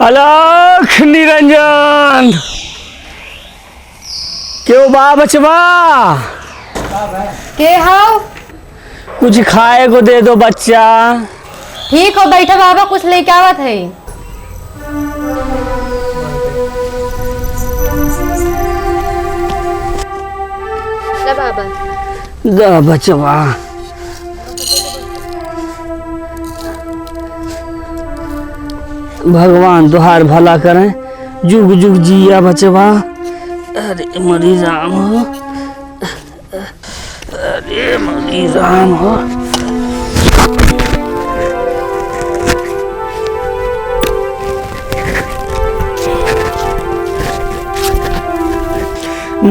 अलख निरंजन क्यों बा बचवा के हो? कुछ खाए को दे दो बच्चा। ठीक हो बैठा बाबा, कुछ लेके आवत है। ले बाबा दा बचवा। भगवान तुहार भला करें, जुग जुग जिया बचवा। अरे मरी राम हो, अरे मरी राम हो।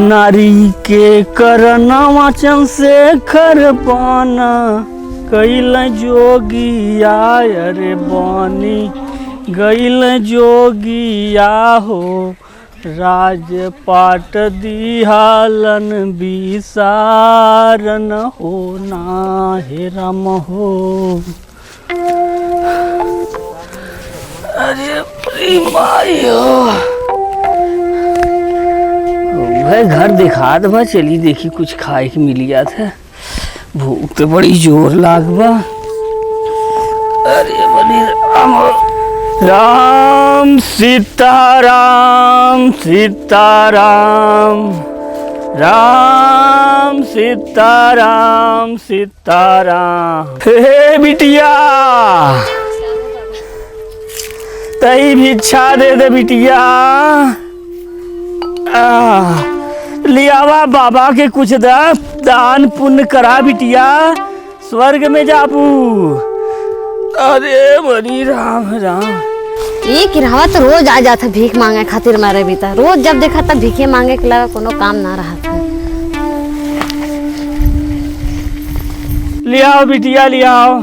नारी के करनवा चन से खर पाना कैल जोगिया रे बनी गैल जोगिया हो। राजपाट दिहालन विसारन हो ना हे राम हो। अरे माई हो भाई, घर दिखा दो भाई, चली देखी कुछ खाए के मिल गया था। भूख तो बड़ी जोर लागबा। अरे बड़ी राम राम सीताराम सीताराम राम सीताराम सीताराम। हे बिटिया तई भिक्षा दे दे बिटिया। लियावा बाबा के कुछ दान पुण्य करा बिटिया, स्वर्ग में जाबू। अरे मरी राम राम। ये किरावा तो रोज आ जाता भीख मांगे खातिर मारे बीता। रोज जब देखा तब भीखे मांगे के लगा कोनो काम ना रहा था। लियाओ बिटिया लियाओ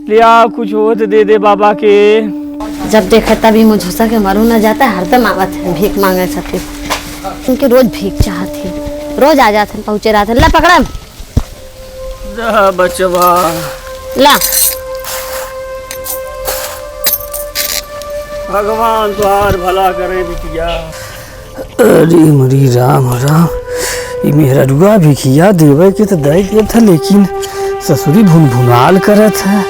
लियाओ, कुछ हो तो दे दे बाबा के। जब देखा तभी मुझे के मरू न जाता, हरदम आवत है भीख मांगे खातिर। उनके रोज भीख चाहती, रोज आ जाते पहुंचे रहते। ला पकड़ा बचवा, ला भगवान तुहार भला करे बिटिया। अरे मरी राम राम। ये मेरा रुआ भिखिया देवे के तो दे दिया था, लेकिन ससुरी भुन भुनाल करत है।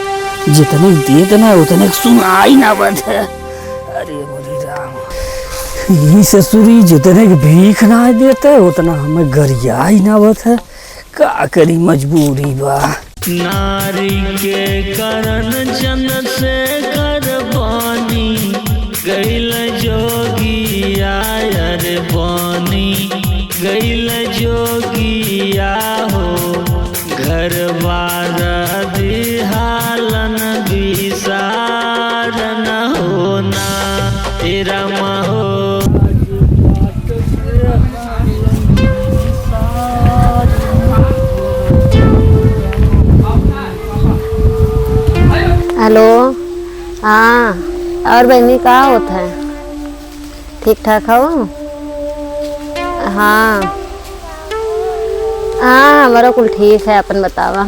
जितने दे देना उतने सुनाई ना बत है। अरे मरी राम, ये ससुरी जितने भीख ना देते उतना हमें गरिया ही ना बत है। का करी मजबूरी बा। नारी के करण चंद से कर बानी गैल जोगिया रे बनी गैल जोगिया हो। घर बार दिहालन विसारन होना तेरा हो। हेलो, हाँ और बहनी कहाँ होता है? ठीक ठाक हो? हाँ हाँ हमारा कुल ठीक है, अपन बतावा।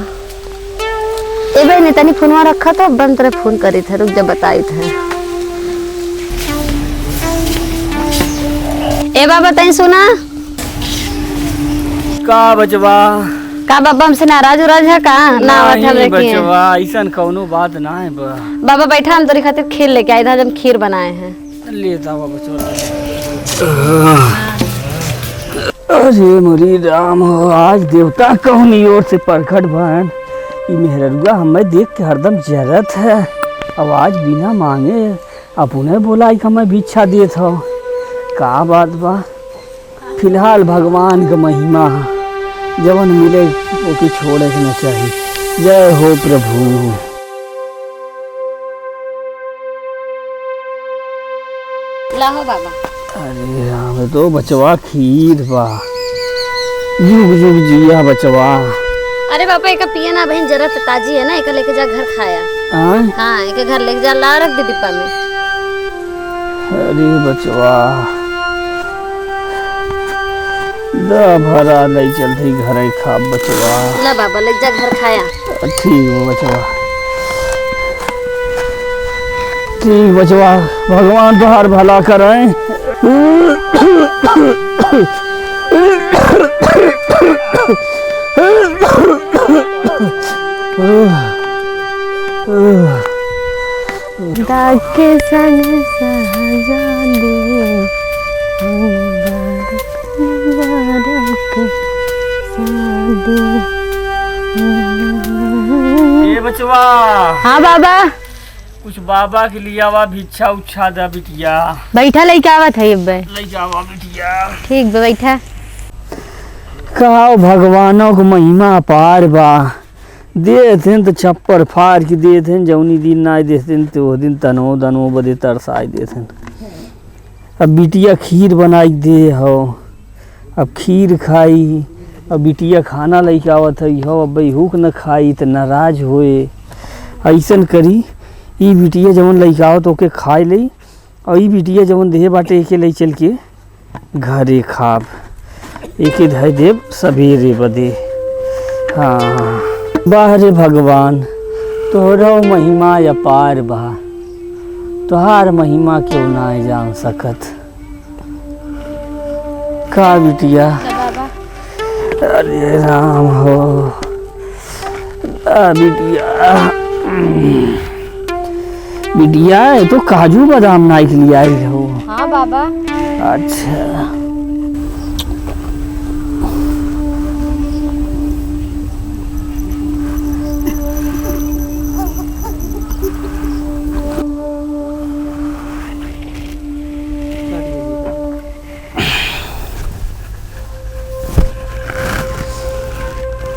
ए बहनी तनी फोनवा रखा तो बंद तरह फोन करी थे, रुक जब बताई थे। ए बाबा तनी सुना का बचवा। का बाबा हमसे नाराज उराज है का? ना नहीं बचवा, ऐसा कौनो बात ना है बा। बाबा बैठा, हम तेरी खातिर खीर लेके आए थे, हम खीर बनाए हैं। ले जाओ बचवा। अरे मरी राम हो, आज देवता कौनी ओर से प्रकट भन। ये मेहरुआ हमें देख के हरदम जरत है। आवाज बिना मांगे अपने बोला कि हमें भिक्षा देत हो। का बात बा। फिलहाल भगवान का महिमा जवन मिले ओके छोड़े के न चाहिए। जय हो प्रभु। लाहो बाबा। अरे राम, तो बचवा खीर बा। जुग जुग जिया बचवा। अरे पापा एक पिए ना बहन, जरूरत ताजी है ना, एक लेके जा घर खाया। हाँ एक घर लेके जा, ला रख दे डिब्बा में। अरे बचवा दा भरा नहीं चलती, घर खा बचवा। ला बाबा ले जा घर खाया। ठीक हो बचवा। ठीक बचवा, भगवान तोहार भला करें। दाग के संग सहजादे, ए बचवा, हाँ बाबा, कुछ बाबा के लिए आवा भिक्षा उच्छा दा बिटिया। बैठा लइका आवत है अब। ले जावा बिटिया। ठीक बा, बैठा। कहा भगवानों को महिमा पार बा, देते तो छप्पर फाड़ के देते, जौनी दिन ना देते तो वो दिन तनो दनो बदे तरसाई देते। अब बिटिया खीर बनाई दे हो, अब खीर खाई। अब बिटिया खाना लेके आवत है हो, अब भूख न खाई तो नाराज होए। ऐसन करी, ई बिटिया जवन लेके आवत ओके खाए लई, और ई बिटिया जवन देहे बाटे एके ले चल के घरे खाब। एके धय देव सवेरे बदे। हाँ बाहरे भगवान, तोहरा महिमा अपार बा, तोहार महिमा क्यों ना जान सकत। का बिटिया? अरे राम हो बिटिया। बिटिया ये तो काजू बादाम नाई के लिए आई हो। हाँ बाबा। अच्छा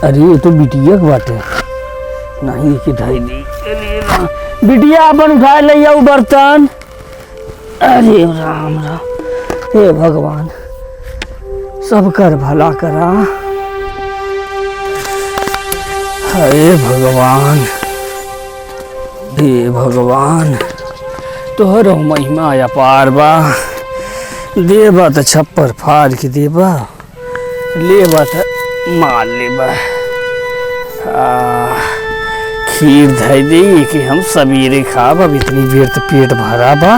अरे ये तो बिटिया के बाटे नहीं कि ढाई दी। बिटिया अपन उठा ले आओ बर्तन। अरे राम राम, हे भगवान सब कर भला करा। हे भगवान, हे भगवान तोहरो महिमा अपार बा। देबा तो छप्पर फाड़ के देबा, लेबा तो मार लेबा। खीर धई दे कि हम सवेरे खाब। अब इतनी देर तो पेट भरा बा।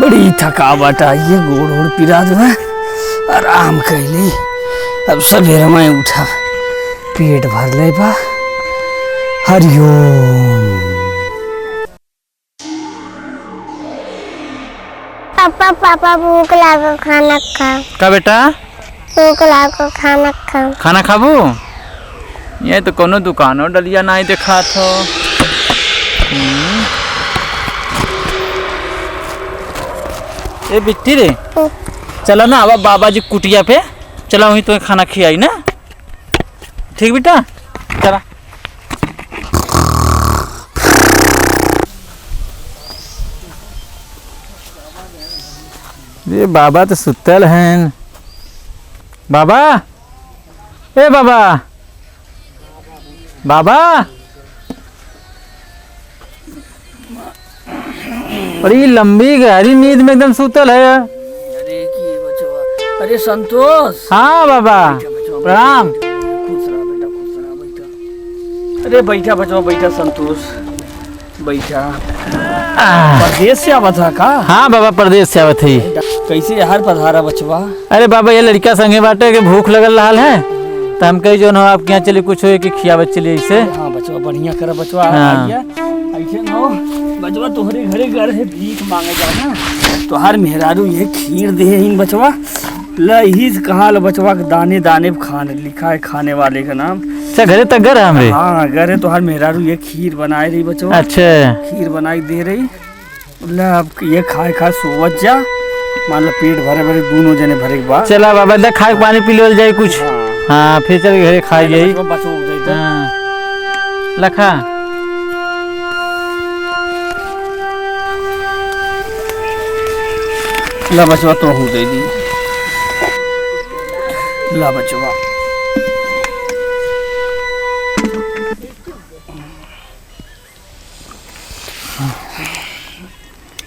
बड़ी थकावट आई है, गोड़ ओड़ पिरा दो, आराम कैली। अब सवेरे मैं उठा, पेट भर ले बा। हरिओम। पापा पापा भूख लागो, खाना खा। का बेटा? भूख लागो, खाना खा। खाना खाबू? ये तो कोनो दुकानो डलिया नहीं देखा थो। ए बिट्टी रे, चला ना अब बाबा जी कुटिया पे चला, वहीं तो खाना खियाई ना। ठीक बेटा, चला। ये बाबा तो सुतल हैं। बाबा, ए बाबा, बाबा, बड़ी लंबी गहरी नींद में एकदम सुतल है। अरे की बचवा, अरे संतोष। हाँ बाबा, प्रणाम। खुश रहा बेटा, खुश रहा बेटा। अरे बैठा बचवा, बैठा संतोष, बैठा। परदेश से आवा था का? हाँ बाबा, परदेश से आवत है। कैसे हर पधारा बचवा? अरे बाबा, ये लड़का संगे बाटे के भूख लगल रहा है, तो हम कही जो न आपके यहाँ चले कुछ हो कि खियावत चलिए ऐसे। हाँ बचवा, बढ़िया करा बचवा। हाँ। ऐसे नो बचवा, तोहरे घरे घर है, भीख मांगे जाना। तोहार मेहरारू ये खीर दे इन बचवा। लही कहा लो बचवा, दाने दाने खाने लिखा है, खाने वाले का नाम। अच्छा, घरे तक घर है हमरे? हाँ घर है। तोहार मेहरारू ये खीर बनाए रही बचवा। अच्छा, खीर बनाई दे रही। अब ये खाए खा सोवत जा, मान लो पेट भरे भरे दोनों जने भरे के बाद चला बाबा, देख खाए पानी पी ले जाए कुछ। हाँ फिर चल घरे खाई जाई। हाँ लखा। ला बचवा, तो हूँ दे दी। ला बचवा।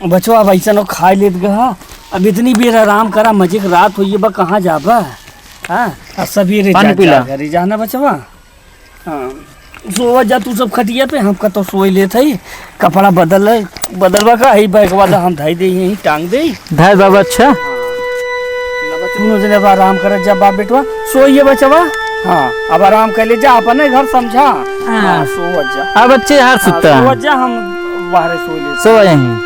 बचवा अब ऐसा खाए लेत गहा। अब इतनी बेर आराम करा, मजे की रात हुई बा, कहाँ जाबा? हाँ अब सवेरे पानी पीला घरे जाना बचवा। हाँ सोवा जा तू सब खटिया पे, हम का तो सोई लेते ही कपड़ा बदलवा का ही बैग वाला हम धाई दे यही टांग दे धाय बाबा। अच्छा दोनों जने अब आराम कर जा बाप बेटवा, सोइए बचवा। हाँ अब आराम कर ले जा, अपने घर समझा। हाँ सोवा जा, अब बच्चे यार सुता सोवा जा, हम बाहर सो ले। सो यहीं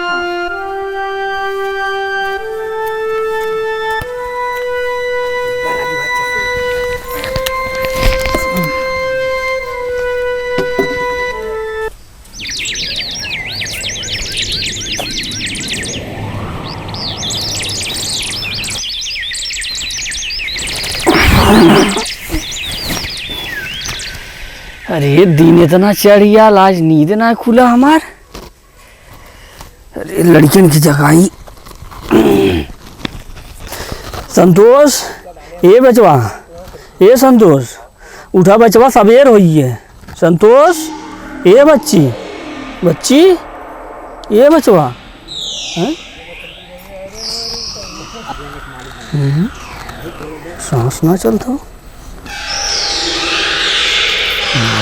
अरे दिन इतना चढ़िया, आज नींद ना खुला हमार। अरे लड़कियन की जगाई। संतोष, ए बचवा, ए संतोष उठा बचवा, सवेर हुई है। संतोष, ए बच्ची, बच्ची, ए बचवा। सांस ना चलता,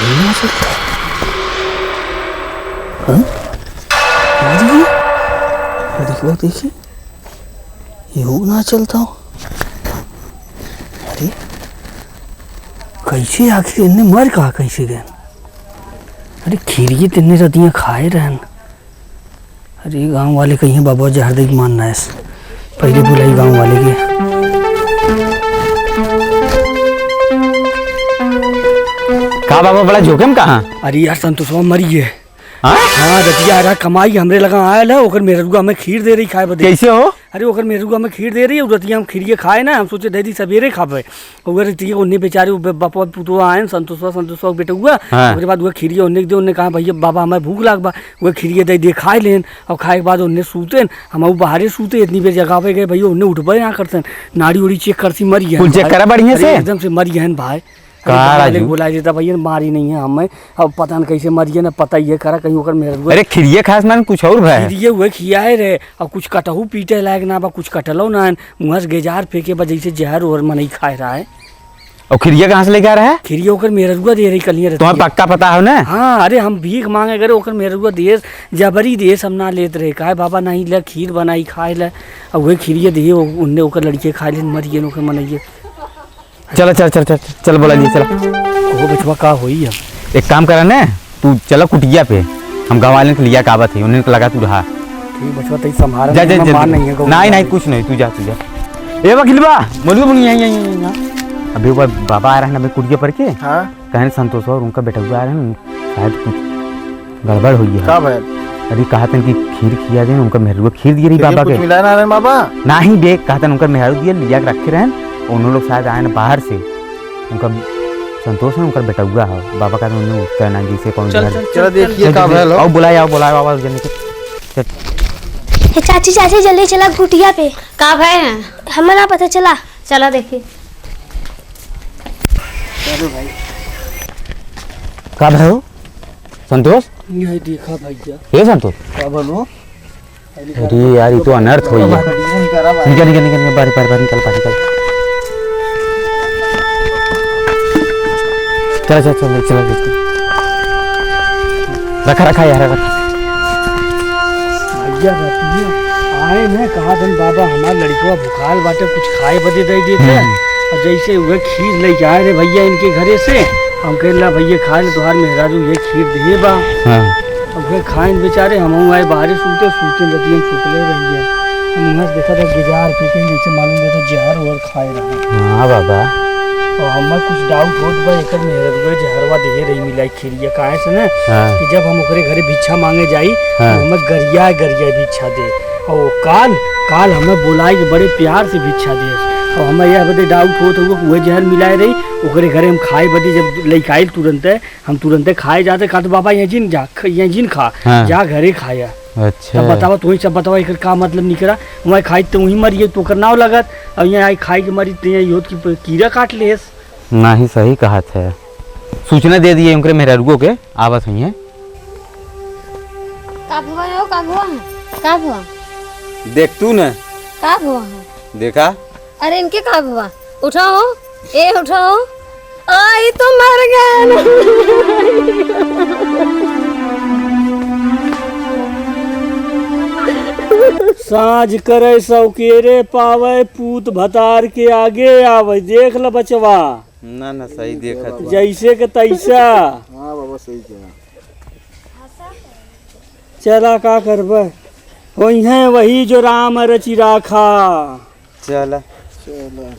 ना चलता। देखो देखिए, ये ना चलता हो। अरे कैसे आखिर इन्हें मर कहा कैसे गए? अरे खीरी तिन्ने रतियाँ खाए रहन। अरे गांव वाले कहीं बाबा जहर देख मानना है, पहले बुलाई गांव वाले के। का बाबा बड़ा जोखिम कहाँ? अरे यार संतोष मरी है। हाँ हाँ रतिया रहा कमाई हमरे लगा आयल है, ओकर मेहरुआ में खीर दे रही खाए बदे। कैसे हो? अरे ओकर मेहरुआ में खीर दे रही है, रतिया हम खीरिए खाए ना, हम सोचे दे दी सवेरे खावे। ओकर रतिया उन्ने बेचारे बापा पुतवा आए संतोषवा बेटा हुआ। हाँ। उसके बाद वह खीरिए उन्ने दे, उन्ने कहा भैया बाबा हमें भूख लाग बा, वह खीरिए दे खाए लेन। और खाए के बाद उन्ने सूते हम बाहरे सूते, इतनी बेर जगह पे गए भैया उन्ने उठबे ना करते, नाड़ी उड़ी चेक करती मरी है। चेक करा बढ़िया से एकदम से मरी है भाई। बुला देता भैया मारी नहीं है हमें, अब पता नहीं कैसे मरी है ना, पता ही है करा कहीं होकर मेरे। अरे खिरिये खास मान कुछ और भाई खिरिये हुए खियाए रहे, और कुछ कटहू पीटे लायक ना बा, कुछ कटलो ना मुँह से गेजार फेंके बा जैसे जहर और मन ही खाए रहा है। और खिरिये कहाँ से लेके आ रहा है? खिरिये होकर मेरुआ दे रही कलियां। तुम्हें पक्का पता है ना? हाँ अरे हम भीख मांगे करे ओकर मेरुआ देश जबरी देश हम ना लेते रहे, कहे बाबा नहीं ले खीर बनाई खाए ले, और वही खिरिये दिए उनने ओकर लड़के खाए ले मरिए ओकर मनइए। चलो चल चल चल चल बोला जी चलो। वो बचवा का हुई है? एक काम करा ना, तू चलो कुटिया पे, हम गाँव वाले ने लिया काबत है, उन्हें लगा तू रहा। ठीक बचवा तई संभाल जा जा जा नहीं नहीं कुछ नहीं, तू जा तू जा। ए वकील बा बोलिए बोलिए यहीं अभी वो बाबा आ रहा है ना कुटिया पर के। हाँ कहने संतोष और उनका बेटा हुआ आ रहा है, शायद कुछ गड़बड़ हुई है। अरे कहा था कि खीर खिया दे, उनका मेहरुआ खीर दिए रही बाबा के। मिला ना बाबा नहीं देख, कहा था उनका मेहरुआ दिया लिया रखे रहे, उन्होंने लोग शायद आए ना बाहर से, उनका संतोष है उनका बेटा हुआ है बाबा का, उन्होंने उठता है ना जैसे कौन। चलो देखिए का भैल हो। बुलाया बाबा जल्दी से। चाची चाची जल्दी चला कुटिया पे। का भाई है? हमें ना पता चला। चला देखिए। का भाई हो संतोष? यही देखा भैया। ये संतोष का बोलो? अरे यार ये तो अनर्थ हुई है। निकल निकल निकल बारी बारी बारी निकल बारी निकल। चल चल चल चल रखा रखा यार रखा। भैया आए न कहा धन बाबा हमार लड़कवा भुखाल बाटे कुछ खाए बदे दे देते, और जैसे वह खीर ले आए रे भैया इनके घरे से, हम कहला भैया खाए ले तुहार मेहरारू ये खीर दिए बा। अब फिर खाइन बेचारे हम आए बाहर सूते रतियन सुतले रहिए, हम वहाँ देखा था गुजार फेंके नीचे मालूम देता जहर और खाए रहा। हाँ बाबा और हमें कुछ डाउट होत बा एकर मेहरारू जहरवा दे रही मिलाई खीरिया काहे से ना कि जब हम ओकरे घरे भिक्षा मांगे जाई तो हमें गरिया भिक्षा दे, और काल हमें बुलाई के बड़े प्यार से भिक्षा दे, और हमें यह बदे डाउट होता हुआ वह जहर मिलाए रही ओकरे घरे हम खाए बदे जब लेके आए तुरंत खाए जाते कहा तो बाबा यहाँ जिन खा जा घरे खाया। अच्छा बतावा तू ही सब बतावा एक का मतलब निकला वहाँ खाई तो वहीं मरिए तो नाव लगत, और यहाँ आई खाई के मरी तो यहाँ की कीड़ा काट ले ना ही सही कहा था। सूचना दे दिए उनके मेहरारू के आवत हुई है। का हुआ देख तू न का हुआ देखा। अरे इनके का हुआ? उठाओ ए उठाओ, आई तो मर गए। साँझ करे सौकेरे पावे पूत भतार के आगे आवे। देख ल बचवा, ना ना सही देखा तू। जैसे के तैसा। हाँ बाबा सही कहा। चला का करबे, वही है वही जो राम रचि राखा। चला चला।